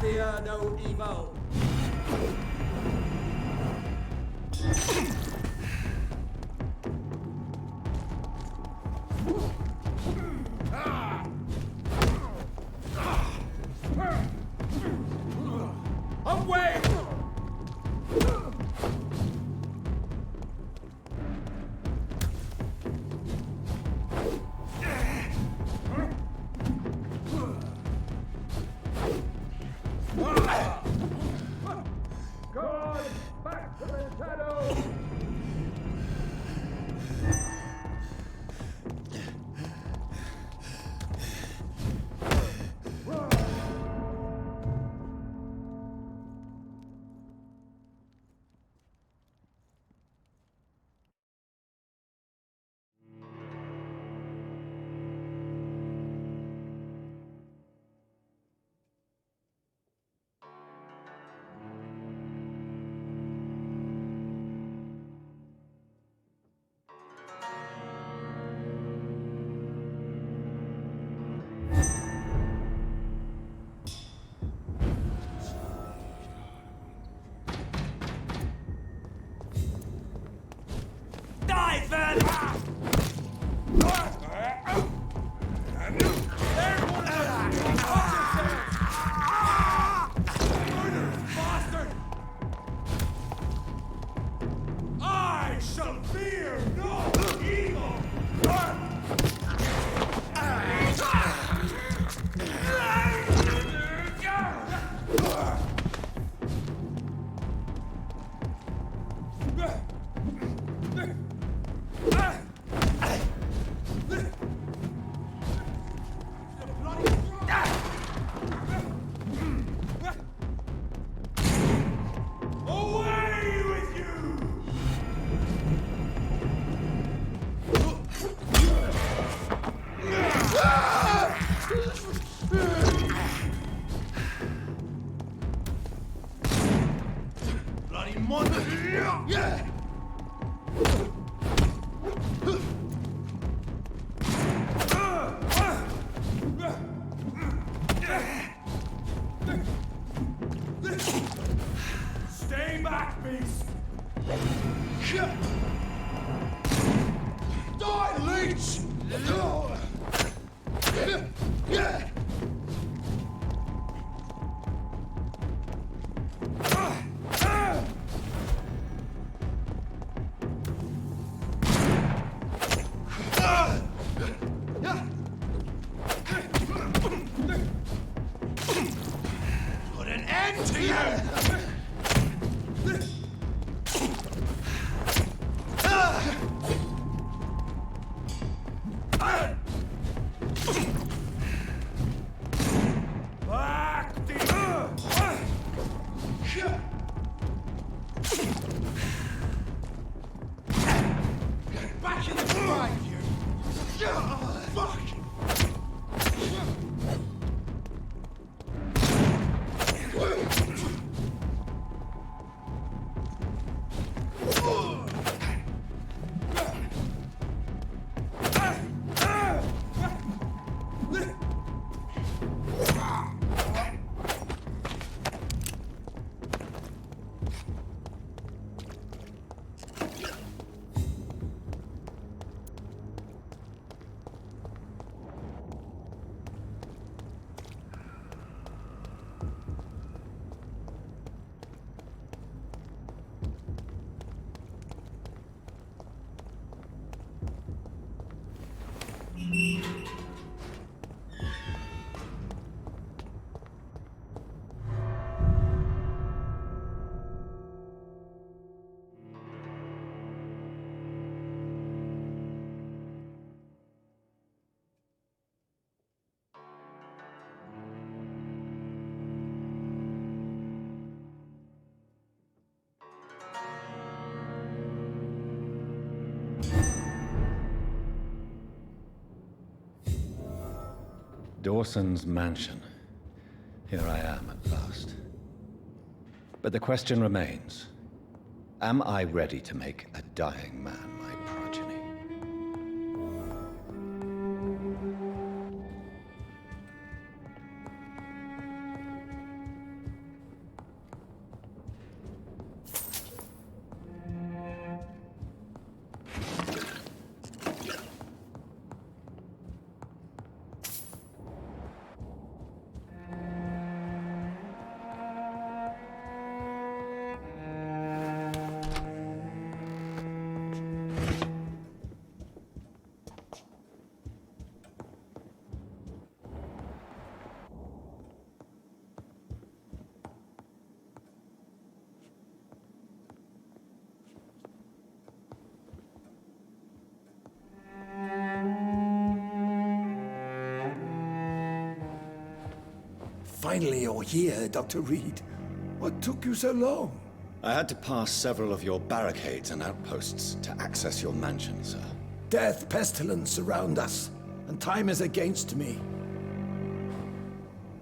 fear no evil. Away! Stay back, beast! Die, leech! Put an end to you! Back in the fight, you! Fuck! Dawson's mansion. Here I am at last. But the question remains, am I ready to make a dying man my progeny? Finally, you're here, Dr. Reid. What took you so long? I had to pass several of your barricades and outposts to access your mansion, sir. Death, pestilence surround us, and time is against me.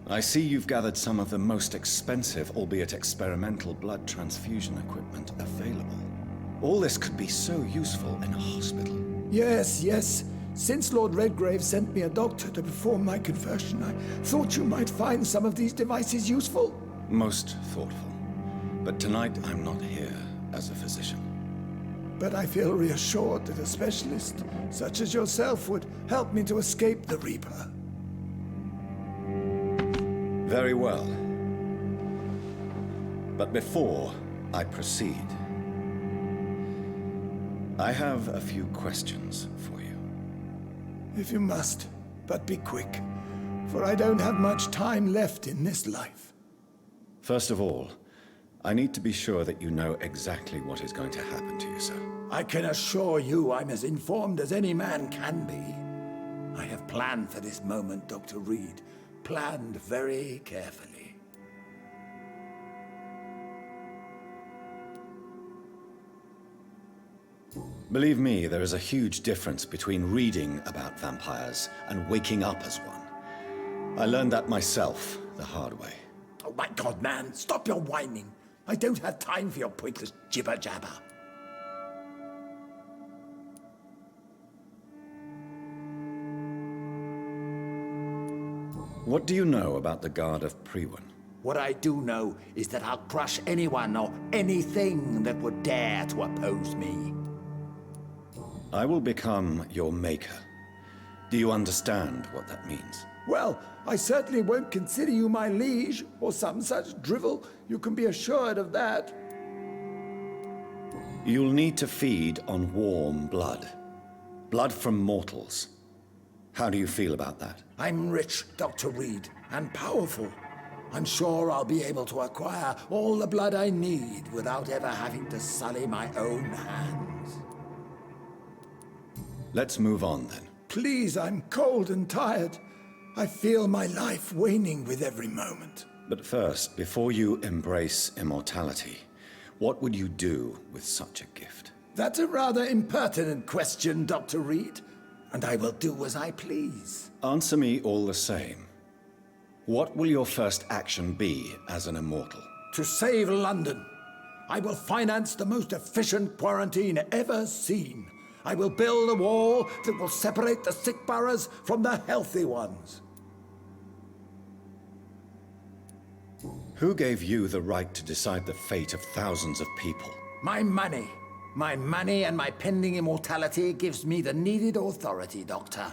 I see you've gathered some of the most expensive, albeit experimental, blood transfusion equipment available. All this could be so useful in a hospital. Yes, yes. Since Lord Redgrave sent me a doctor to perform my conversion, I thought you might find some of these devices useful. Most thoughtful. But tonight I'm not here as a physician. But I feel reassured that a specialist such as yourself would help me to escape the Reaper. Very well. But before I proceed, I have a few questions for you. If you must, but be quick, for I don't have much time left in this life. First of all, I need to be sure that you know exactly what is going to happen to you, sir. I can assure you I'm as informed as any man can be. I have planned for this moment, Dr. Reid. Planned very carefully. Believe me, there is a huge difference between reading about vampires and waking up as one. I learned that myself the hard way. Oh my God, man, stop your whining. I don't have time for your pointless jibber-jabber. What do you know about the Guard of Priwen? What I do know is that I'll crush anyone or anything that would dare to oppose me. I will become your maker. Do you understand what that means? Well, I certainly won't consider you my liege, or some such drivel. You can be assured of that. You'll need to feed on warm blood. Blood from mortals. How do you feel about that? I'm rich, Dr. Reid, and powerful. I'm sure I'll be able to acquire all the blood I need without ever having to sully my own hands. Let's move on then. Please, I'm cold and tired. I feel my life waning with every moment. But first, before you embrace immortality, what would you do with such a gift? That's a rather impertinent question, Dr. Reid, and I will do as I please. Answer me all the same. What will your first action be as an immortal? To save London, I will finance the most efficient quarantine ever seen. I will build a wall that will separate the sick boroughs from the healthy ones. Who gave you the right to decide the fate of thousands of people? My money. My money and my pending immortality gives me the needed authority, Doctor.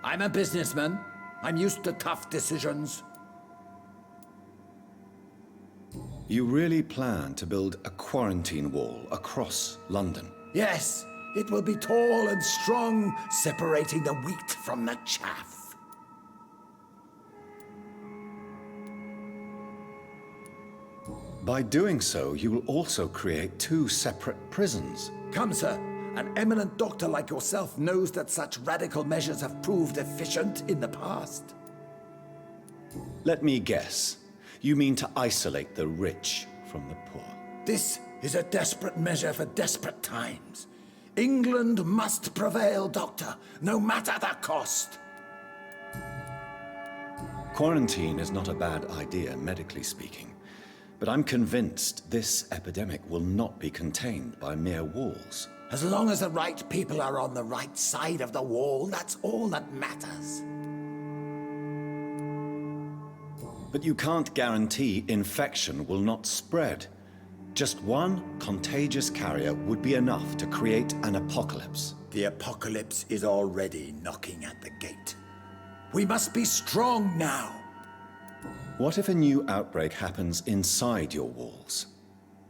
I'm a businessman. I'm used to tough decisions. You really plan to build a quarantine wall across London? Yes, it will be tall and strong, separating the wheat from the chaff. By doing so, you will also create 2 separate prisons. Come, sir. An eminent doctor like yourself knows that such radical measures have proved efficient in the past. Let me guess. You mean to isolate the rich from the poor? This is a desperate measure for desperate times. England must prevail, Doctor, no matter the cost. Quarantine is not a bad idea, medically speaking. But I'm convinced this epidemic will not be contained by mere walls. As long as the right people are on the right side of the wall, that's all that matters. But you can't guarantee infection will not spread. Just one contagious carrier would be enough to create an apocalypse. The apocalypse is already knocking at the gate. We must be strong now. What if a new outbreak happens inside your walls?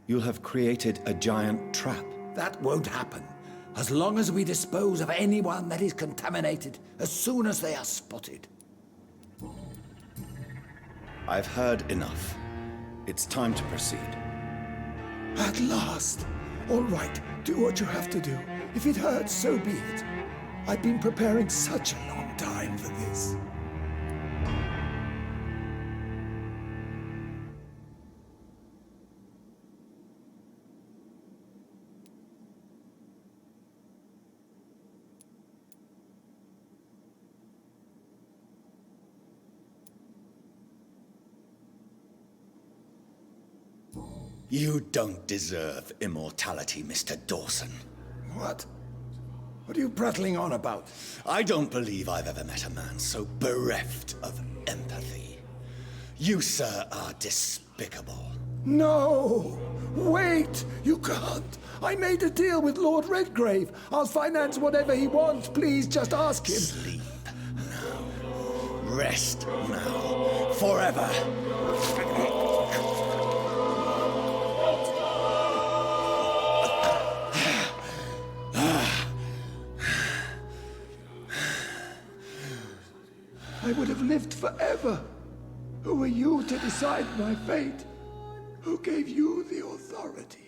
You'll have created a giant trap. That won't happen, as long as we dispose of anyone that is contaminated as soon as they are spotted. I've heard enough. It's time to proceed. At last. All right, do what you have to do. If it hurts, so be it. I've been preparing such a long time for this. You don't deserve immortality, Mr. Dawson. What? What are you prattling on about? I don't believe I've ever met a man so bereft of empathy. You, sir, are despicable. No! Wait! You can't! I made a deal with Lord Redgrave. I'll finance whatever he wants. Please, just ask him. Sleep now. Rest now. Forever. I would have lived forever. Who are you to decide my fate? Who gave you the authority?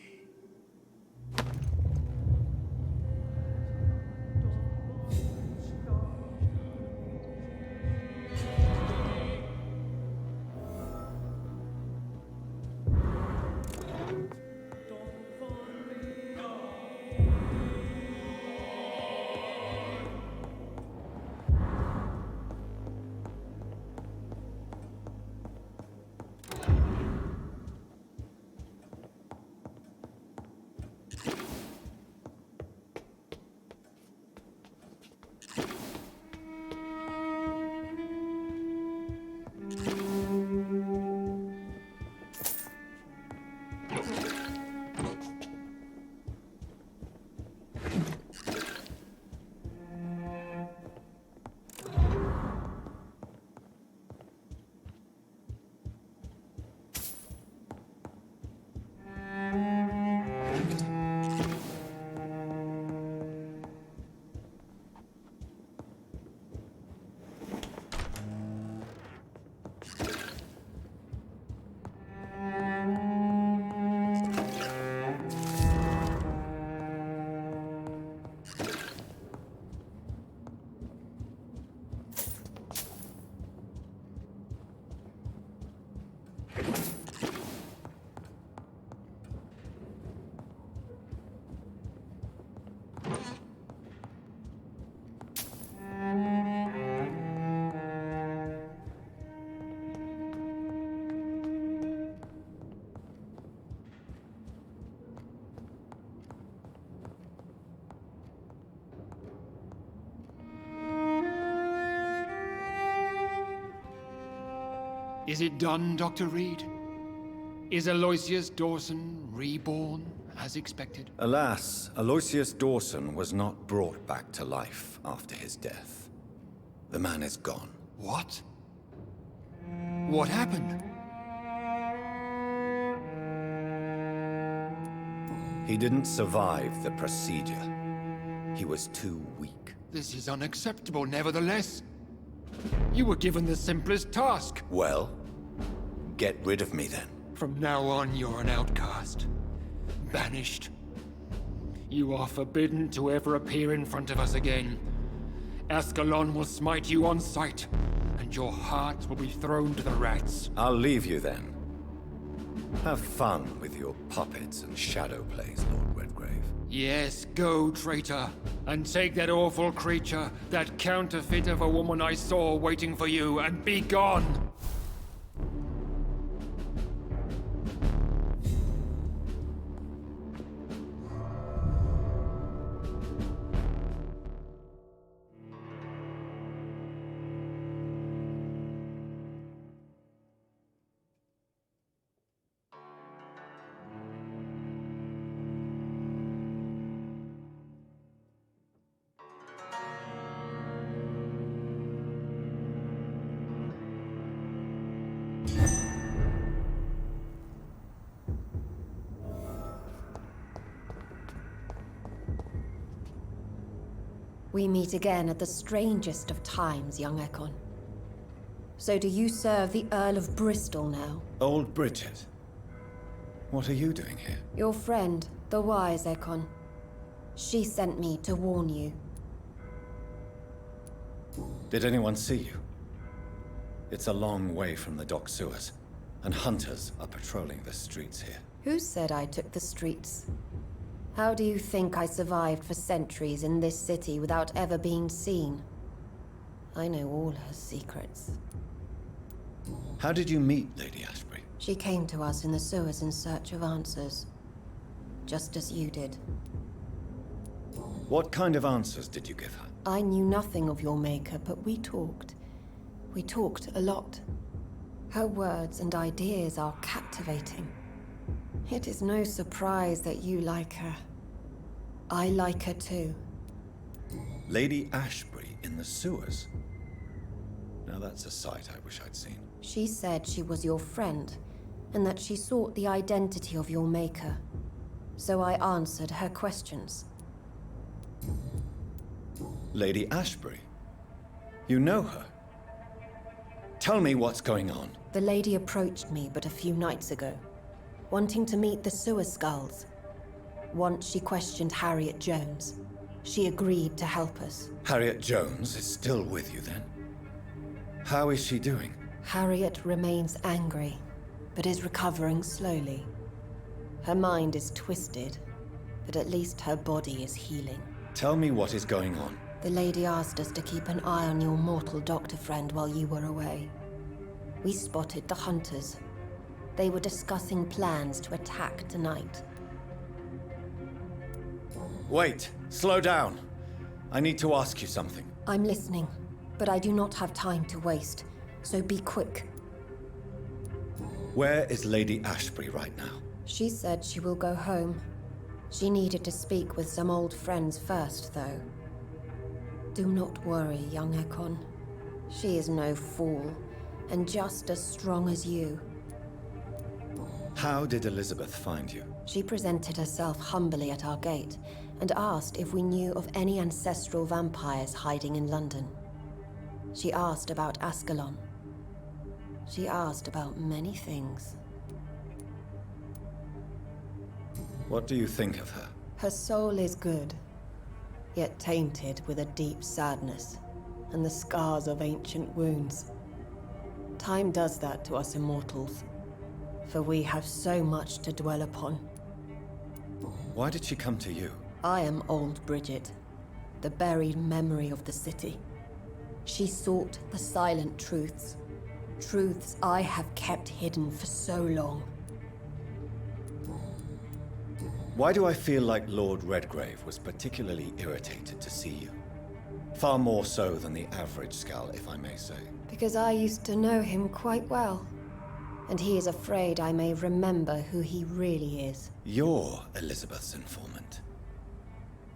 Is it done, Dr. Reid? Is Aloysius Dawson reborn, as expected? Alas, Aloysius Dawson was not brought back to life after his death. The man is gone. What? What happened? He didn't survive the procedure. He was too weak. This is unacceptable, nevertheless. You were given the simplest task. Well, get rid of me then. From now on, you're an outcast. Banished. You are forbidden to ever appear in front of us again. Ascalon will smite you on sight, and your heart will be thrown to the rats. I'll leave you then. Have fun with your puppets and shadow plays, Lord Redgrave. Yes, go, traitor, and take that awful creature, that counterfeit of a woman I saw waiting for you, and be gone! We meet again at the strangest of times, young Ekon. So do you serve the Earl of Bristol now? Old Bridget. What are you doing here? Your friend, the wise Ekon. She sent me to warn you. Did anyone see you? It's a long way from the dock sewers, and hunters are patrolling the streets here. Who said I took the streets? How do you think I survived for centuries in this city without ever being seen? I know all her secrets. How did you meet Lady Ashbury? She came to us in the sewers in search of answers. Just as you did. What kind of answers did you give her? I knew nothing of your maker, but we talked. We talked a lot. Her words and ideas are captivating. It is no surprise that you like her. I like her too. Lady Ashbury in the sewers? Now that's a sight I wish I'd seen. She said she was your friend, and that she sought the identity of your maker. So I answered her questions. Lady Ashbury? You know her? Tell me what's going on. The lady approached me but a few nights ago, wanting to meet the sewer skulls. Once she questioned Harriet Jones. She agreed to help us. Harriet Jones is still with you then? How is she doing? Harriet remains angry, but is recovering slowly. Her mind is twisted, but at least her body is healing. Tell me what is going on. The lady asked us to keep an eye on your mortal doctor friend while you were away. We spotted the hunters. They were discussing plans to attack tonight. Wait, slow down. I need to ask you something. I'm listening, but I do not have time to waste, so be quick. Where is Lady Ashbury right now? She said she will go home. She needed to speak with some old friends first, though. Do not worry, young Ekon. She is no fool, and just as strong as you. How did Elizabeth find you? She presented herself humbly at our gate, and asked if we knew of any ancestral vampires hiding in London. She asked about Ascalon. She asked about many things. What do you think of her? Her soul is good, yet tainted with a deep sadness, and the scars of ancient wounds. Time does that to us immortals, for we have so much to dwell upon. Why did she come to you? I am old Bridget, the buried memory of the city. She sought the silent truths, truths I have kept hidden for so long. Why do I feel like Lord Redgrave was particularly irritated to see you? Far more so than the average Skull, if I may say. Because I used to know him quite well. And he is afraid I may remember who he really is. You're Elizabeth's informant.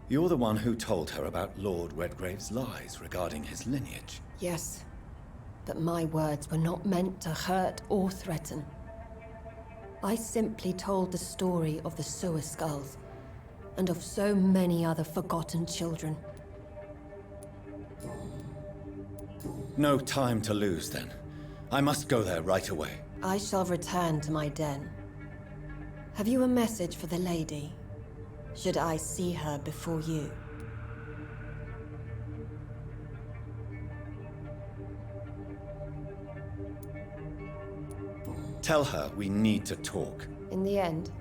You're the one who told her about Lord Redgrave's lies regarding his lineage. Yes, but my words were not meant to hurt or threaten. I simply told the story of the sewer skulls, and of so many other forgotten children. No time to lose, then. I must go there right away. I shall return to my den. Have you a message for the lady? Should I see her before you? Tell her we need to talk. In the end,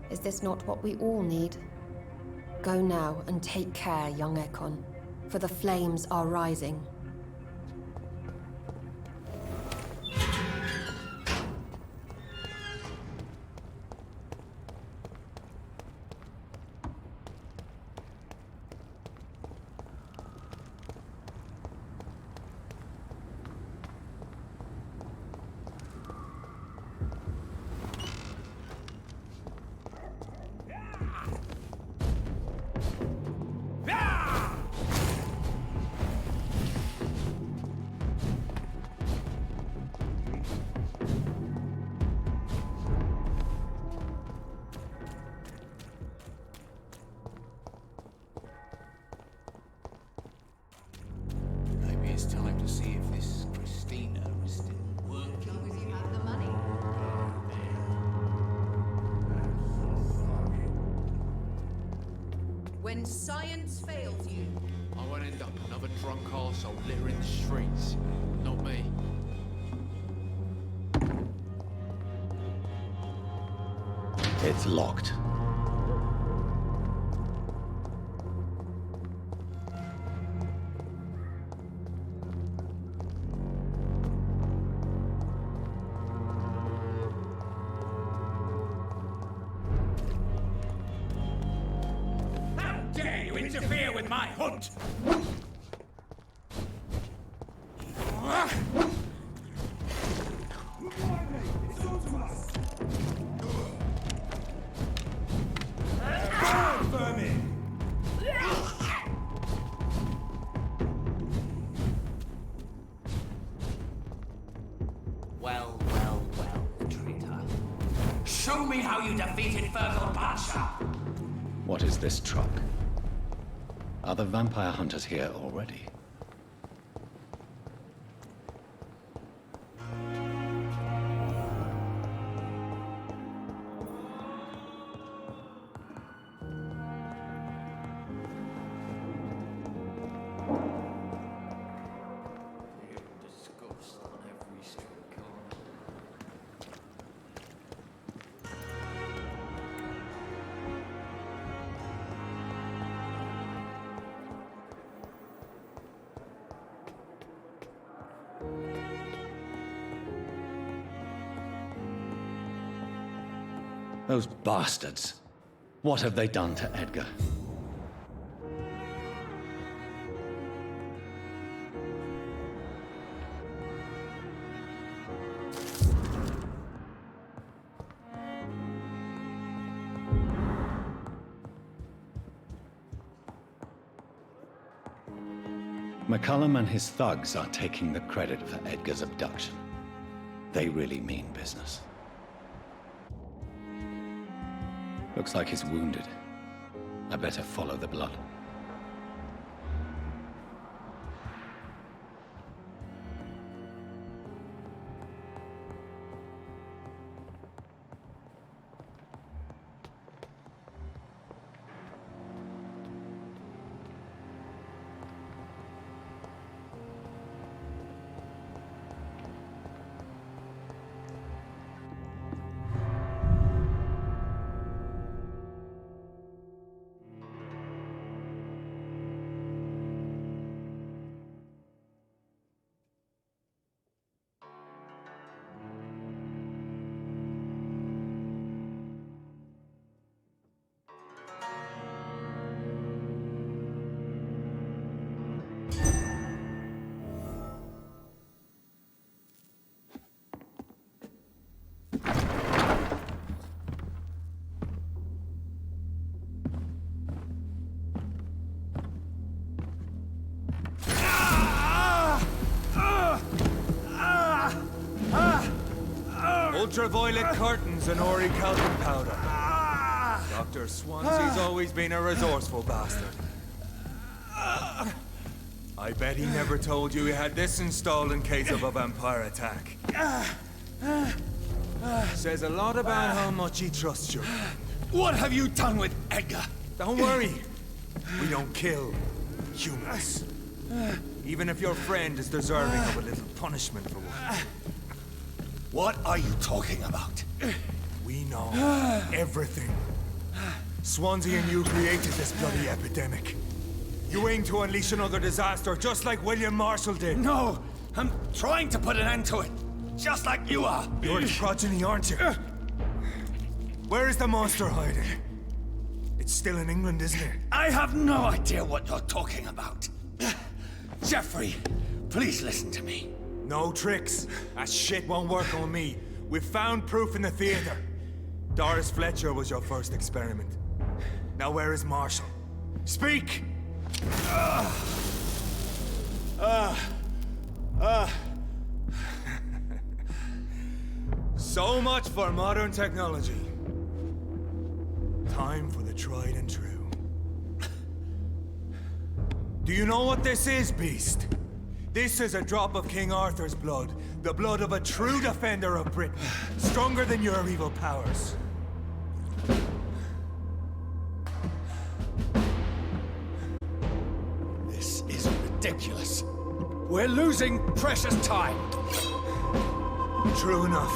is this not what we all need? Go now and take care, young Ekon, for the flames are rising. It's time to see if this Christina is still working. As long as you have the money. When science fails you, I won't end up another drunk arsehole littering the streets. Not me. It's locked. Interfere with my hunt! Well, traitor. Show me how you defeated Fergal Pasha! What is this truck? Are the vampire hunters here already? Disgust on every street corner. Those bastards. What have they done to Edgar? McCullum and his thugs are taking the credit for Edgar's abduction. They really mean business. Looks like he's wounded. I better follow the blood. ultraviolet curtains and orichalcum powder. Dr. Swansea's always been a resourceful bastard. I bet he never told you he had this installed in case of a vampire attack. Says a lot about how much he trusts you. What have you done with Edgar? Don't worry. We don't kill humans. Even if your friend is deserving of a little punishment for one. What are you talking about? We know everything. Swansea and you created this bloody epidemic. You aim to unleash another disaster, just like William Marshall did. No, I'm trying to put an end to it. Just like you are. You're its progeny, aren't you? Where is the monster hiding? It's still in England, isn't it? I have no idea what you're talking about. Jeffrey, please listen to me. No tricks. That shit won't work on me. We've found proof in the theater. Doris Fletcher was your first experiment. Now where is Marshall? Speak! So much for modern technology. Time for the tried and true. Do you know what this is, Beast? This is a drop of King Arthur's blood. The blood of a true defender of Britain. Stronger than your evil powers. This is ridiculous. We're losing precious time. True enough.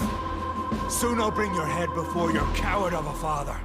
Soon I'll bring your head before your coward of a father.